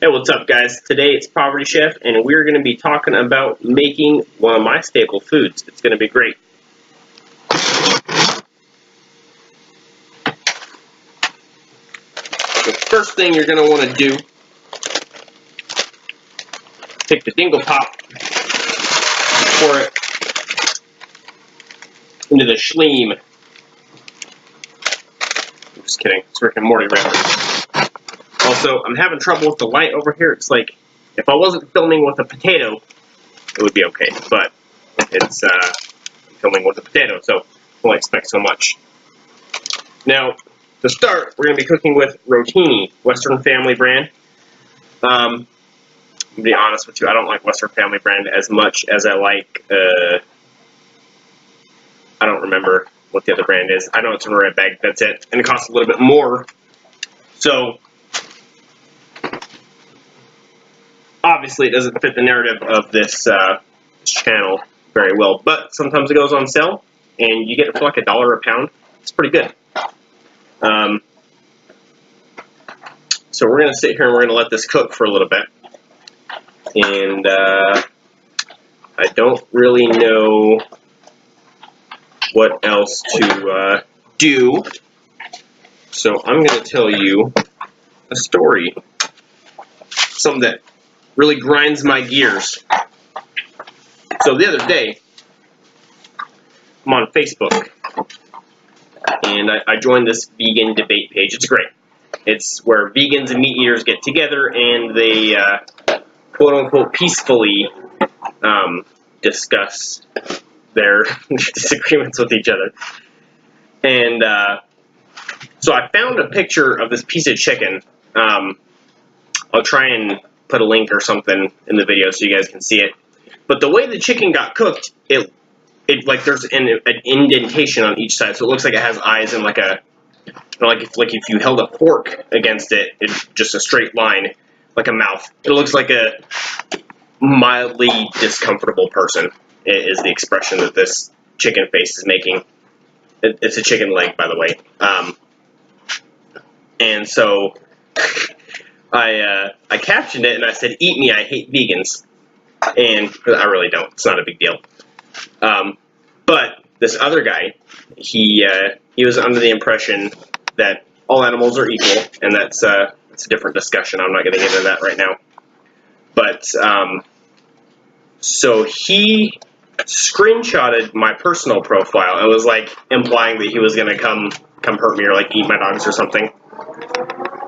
Hey, what's up, guys? Today it's Poverty Chef, and we're going to be talking about making one of my staple foods. It's going to be great. The first thing you're going to want to do, take the dingle pop, pour it into the schleem. I'm just kidding. It's Rick and Morty reference. Also, I'm having trouble with the light over here. It's like, if I wasn't filming with a potato, it would be okay. But it's I'm filming with a potato, so don't expect so much. Now, to start, we're going to be cooking with rotini, Western Family brand. To be honest with you, I don't like Western Family brand as much as I like, I don't remember what the other brand is. I know it's in a red bag, that's it. And it costs a little bit more. So, obviously it doesn't fit the narrative of this channel very well. But sometimes it goes on sale, and you get it for like $1 a pound. It's pretty good. So we're going to sit here and we're going to let this cook for a little bit. And I don't really know what else to do. So I'm going to tell you a story. Something that really grinds my gears. So the other day, I'm on Facebook, and I joined this vegan debate page. It's great. It's where vegans and meat eaters get together and they quote-unquote peacefully discuss their disagreements with each other. And so I found a picture of this piece of chicken. I'll try and put a link or something in the video so you guys can see it. But the way the chicken got cooked, it like there's an indentation on each side, so it looks like it has eyes and like a like if you held a fork against it, it's just a straight line, like a mouth. It looks like a mildly discomfortable person, is the expression that this chicken face is making. It's a chicken leg, by the way. And so I captioned it and I said, "Eat me, I hate vegans." And I really don't. It's not a big deal. But this other guy, he was under the impression that all animals are equal, and that's a different discussion. I'm not going to get into that right now. But so he screenshotted my personal profile and was like implying that he was going to come hurt me or like eat my dogs or something.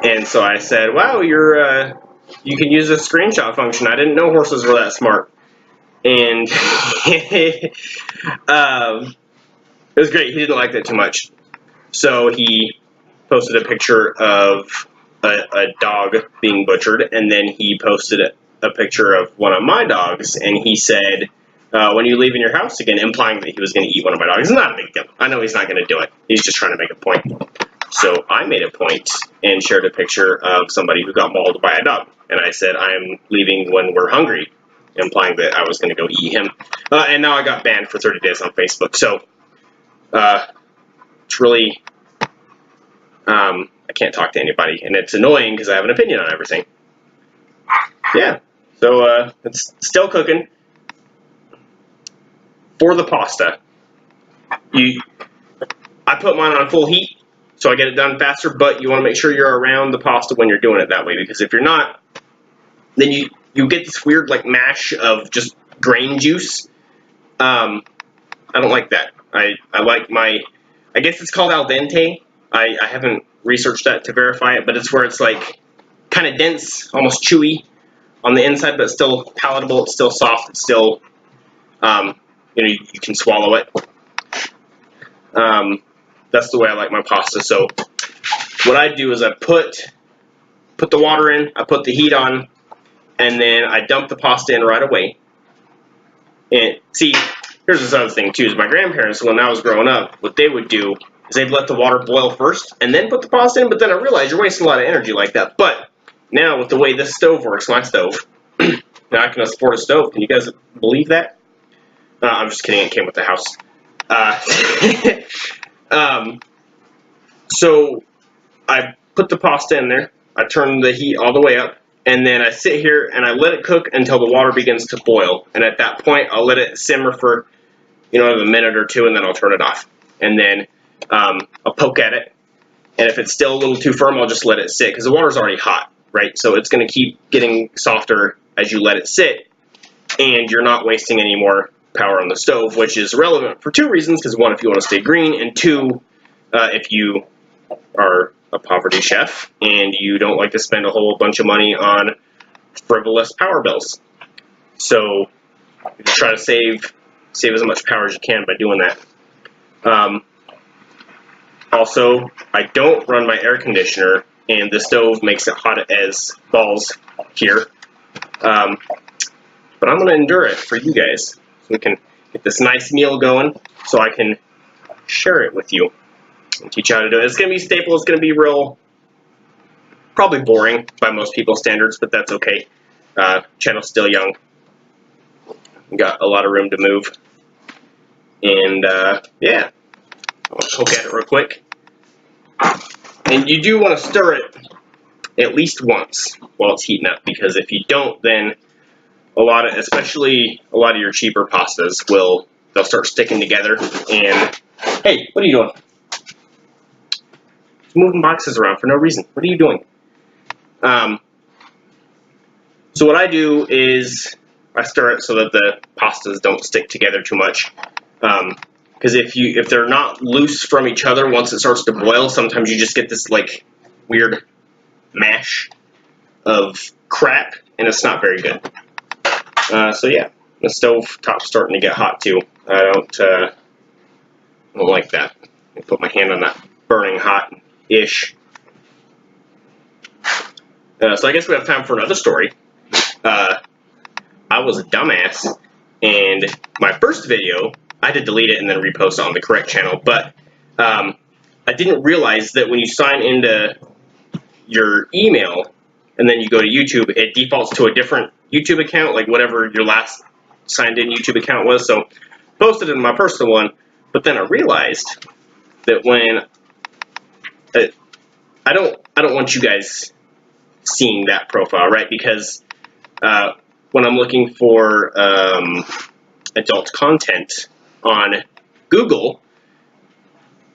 And so I said, "Wow, you can use the screenshot function. I didn't know horses were that smart." And it was great. He didn't like that too much. So he posted a picture of a dog being butchered, and then he posted a picture of one of my dogs, and he said, "When you leave in your house again," implying that he was going to eat one of my dogs. It's not a big deal. I know he's not going to do it. He's just trying to make a point. So I made a point and shared a picture of somebody who got mauled by a dog. And I said, "I'm leaving when we're hungry," implying that I was going to go eat him. And now I got banned for 30 days on Facebook. So it's really, I can't talk to anybody. And it's annoying because I have an opinion on everything. Yeah, so it's still cooking. For the pasta, I put mine on full heat, so I get it done faster, but you want to make sure you're around the pasta when you're doing it that way, because if you're not, then you get this weird like mash of just grain juice. I don't like that. I like my, I guess it's called al dente. I haven't researched that to verify it, but it's where it's like kind of dense, almost chewy on the inside, but still palatable. It's still soft. It's still, you can swallow it. That's the way I like my pasta. So what I do is I put the water in, I put the heat on, and then I dump the pasta in right away. And see, here's this other thing too, is my grandparents, when I was growing up, what they would do is they'd let the water boil first and then put the pasta in, but then I realized you're wasting a lot of energy like that. But now with the way this stove works, my stove, now I can afford a stove. Can you guys believe that? I'm just kidding, it came with the house. So I put the pasta in there, I turn the heat all the way up, and then I sit here and I let it cook until the water begins to boil. And at that point, I'll let it simmer for, you know, a minute or two, and then I'll turn it off. And then I'll poke at it, and if it's still a little too firm, I'll just let it sit, because the water's already hot, right? So it's going to keep getting softer as you let it sit, and you're not wasting any more power on the stove, which is relevant for two reasons, because one, if you want to stay green, and two, if you are a poverty chef and you don't like to spend a whole bunch of money on frivolous power bills. So you try to save as much power as you can by doing that. Also, I don't run my air conditioner, and the stove makes it hot as balls here. But I'm going to endure it for you guys, so we can get this nice meal going, so I can share it with you and teach you how to do it. It's going to be staple. It's going to be real, probably boring by most people's standards, but that's okay. Channel's still young. We got a lot of room to move. And yeah, I'll poke at it real quick. And you do want to stir it at least once while it's heating up, because if you don't, then especially a lot of your cheaper pastas they'll start sticking together. And hey, what are you doing? Moving boxes around for no reason. What are you doing? So what I do is I stir it so that the pastas don't stick together too much. Because if they're not loose from each other once it starts to boil, sometimes you just get this like weird mash of crap, and it's not very good. So yeah, the stove top's starting to get hot too. I don't like that. I put my hand on that burning hot-ish. So I guess we have time for another story. I was a dumbass, and my first video, I had to delete it and then repost it on the correct channel, but I didn't realize that when you sign into your email and then you go to YouTube, it defaults to a different YouTube account, like whatever your last signed in YouTube account was. So I posted it in my personal one, but then I realized that when I don't want you guys seeing that profile, right? Because when I'm looking for adult content on Google,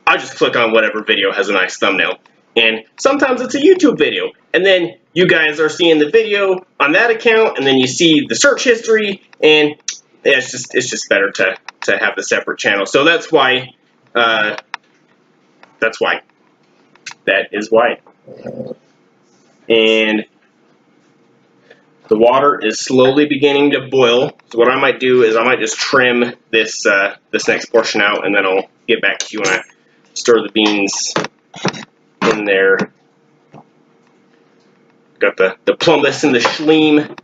I just click on whatever video has a nice thumbnail. And sometimes it's a YouTube video. And then you guys are seeing the video on that account, and then you see the search history, and yeah, it's just better to have the separate channel. So that's why. That is why. And the water is slowly beginning to boil. So what I might do is I might just trim this next portion out, and then I'll get back to you when I stir the beans in there. Got the plumbus and the schleem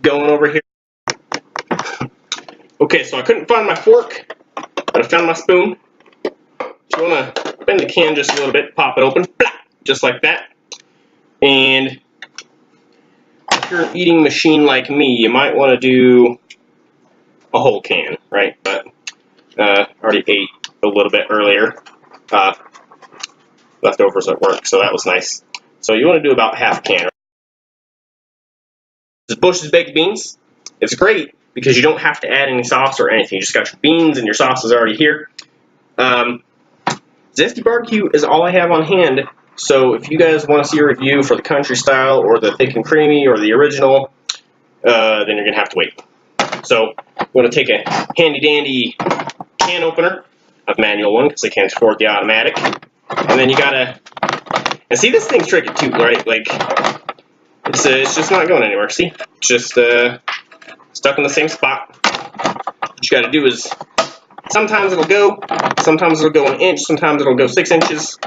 going over here. Okay, so I couldn't find my fork, but I found my spoon. So you want to bend the can just a little bit, pop it open, just like that. And if you're an eating machine like me, you might want to do a whole can, right? But I already ate a little bit earlier, leftovers at work, so that was nice. So you want to do about half a can. This is Bush's Baked Beans. It's great because you don't have to add any sauce or anything. You just got your beans and your sauce is already here. Zesty Barbecue is all I have on hand. So if you guys want to see a review for the country style or the thick and creamy or the original, then you're going to have to wait. So I'm going to take a handy dandy can opener, a manual one because I can't afford the automatic. And then you got to, and see, this thing's tricky too, right? Like, it's just not going anywhere. See, it's just stuck in the same spot. What you got to do is, sometimes it'll go an inch, sometimes it'll go 6 inches.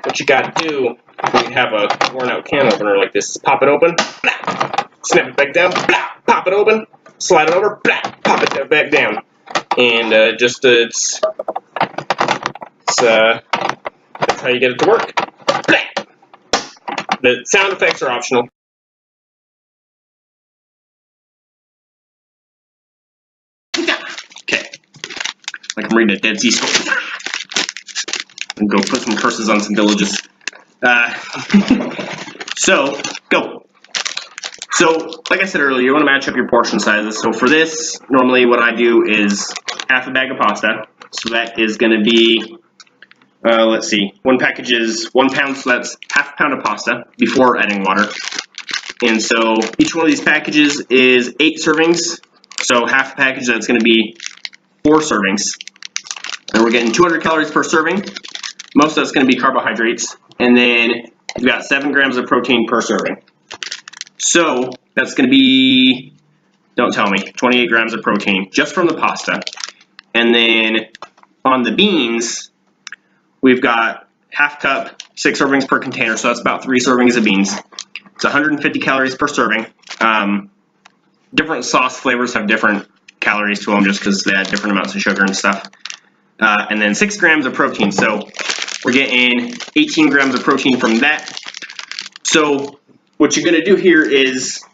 What you got to do when you have a worn out can opener like this is pop it open, blah, snap it back down, blah, pop it open, slide it over, blah, pop it back down. And that's how you get it to work. Blah. The sound effects are optional. Okay, like I'm reading a Dead Sea Scrolls. And go put some curses on some villages. So, go. So, like I said earlier, you want to match up your portion sizes. So for this, normally what I do is half a bag of pasta. So that is going to be, let's see, one package is 1 pound, so that's half a pound of pasta before adding water. And so each one of these packages is 8 servings. So half a package, that's going to be 4 servings. And we're getting 200 calories per serving. Most of that's going to be carbohydrates. And then you've got 7 grams of protein per serving. So that's going to be, don't tell me, 28 grams of protein just from the pasta. And then on the beans, we've got half cup, 6 servings per container. So that's about 3 servings of beans. It's 150 calories per serving. Different sauce flavors have different calories to them just because they add different amounts of sugar and stuff. And then 6 grams of protein. So we're getting 18 grams of protein from that. So what you're going to do here is,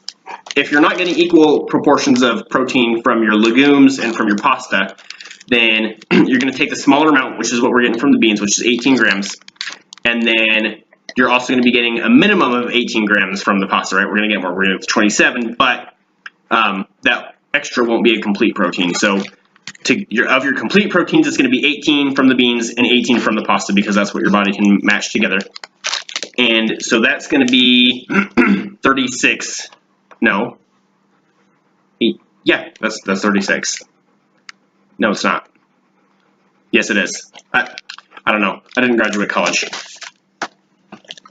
if you're not getting equal proportions of protein from your legumes and from your pasta, then you're going to take the smaller amount, which is what we're getting from the beans, which is 18 grams. And then you're also going to be getting a minimum of 18 grams from the pasta, right? We're going to get more. We're going to get 27, but that extra won't be a complete protein. So of your complete proteins, it's going to be 18 from the beans and 18 from the pasta, because that's what your body can match together. And so that's going to be 36. No. Yeah, that's 36. No, it's not. Yes, it is. I don't know. I didn't graduate college.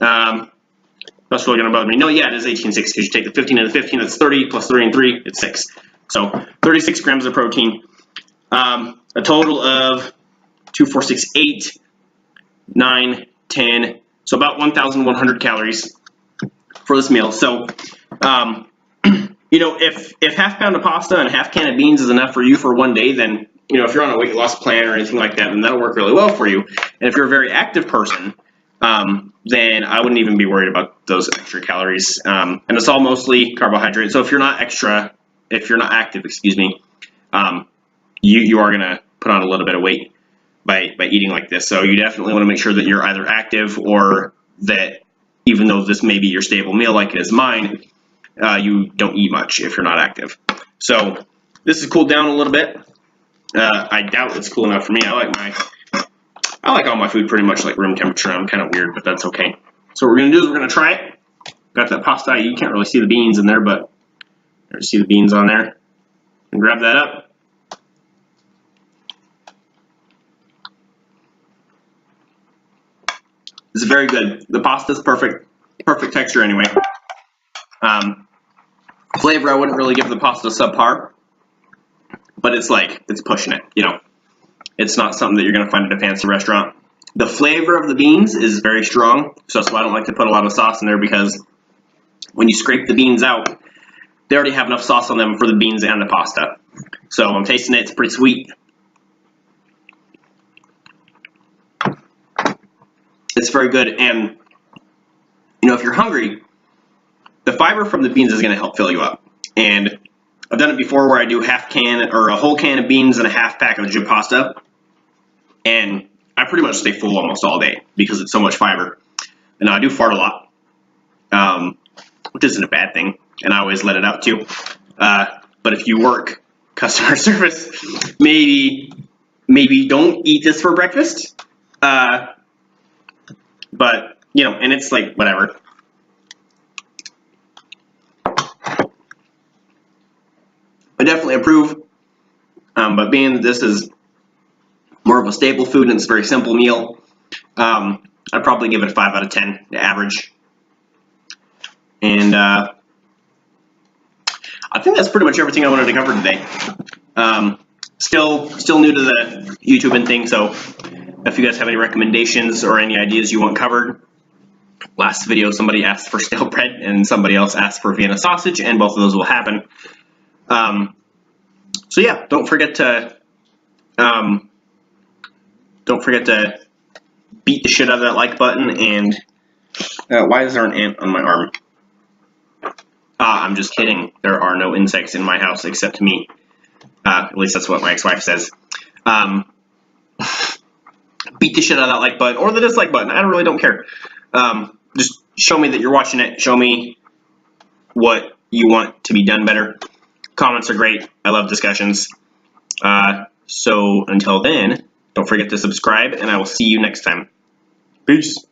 That's really going to bother me. No, yeah, it is 18.6 because you take the 15 and the 15, that's 30, plus 3 and 3, it's 6. So 36 grams of protein. A total of 2, 4, 6, 8, 9, 10, so about 1,100 calories for this meal. So, you know, if half pound of pasta and half can of beans is enough for you for one day, then, you know, if you're on a weight loss plan or anything like that, then that'll work really well for you. And if you're a very active person, then I wouldn't even be worried about those extra calories. And it's all mostly carbohydrate. So if you're not active, excuse me, you are going to put on a little bit of weight by eating like this. So you definitely want to make sure that you're either active, or that even though this may be your staple meal like it is mine, you don't eat much if you're not active. So this is cooled down a little bit. I doubt it's cool enough for me. I like all my food pretty much like room temperature. I'm kind of weird, but that's okay. So what we're going to do is we're going to try it. Got that pasta. You can't really see the beans in there, but there's see the beans on there. And grab that up. It's very good. The pasta's perfect texture anyway. Flavor, I wouldn't really give the pasta subpar, but it's pushing it, you know. It's not something that you're going to find at a fancy restaurant. The flavor of the beans is very strong, so that's why I don't like to put a lot of sauce in there, because when you scrape the beans out, they already have enough sauce on them for the beans and the pasta. So I'm tasting it, it's pretty sweet. It's very good, and you know, if you're hungry, the fiber from the beans is going to help fill you up. And I've done it before where I do half can or a whole can of beans and a half pack of legit pasta, and I pretty much stay full almost all day because it's so much fiber. And I do fart a lot, which isn't a bad thing, and I always let it out too. But if you work customer service, maybe don't eat this for breakfast. But, you know, and it's like, whatever. I definitely approve. But being that this is more of a staple food and it's a very simple meal, I'd probably give it a 5 out of 10, the average. And I think that's pretty much everything I wanted to cover today. Still new to the YouTube and thing, so if you guys have any recommendations or any ideas you want covered. Last video somebody asked for stale bread and somebody else asked for Vienna sausage, and both of those will happen. So yeah, don't forget to beat the shit out of that like button. And why is there an ant on my arm? I'm just kidding. There are no insects in my house except me. At least that's what my ex-wife says. Beat the shit out of that like button or the dislike button. I really don't care. Just show me that you're watching it. Show me what you want to be done better. Comments are great. I love discussions. So until then, don't forget to subscribe, and I will see you next time. Peace.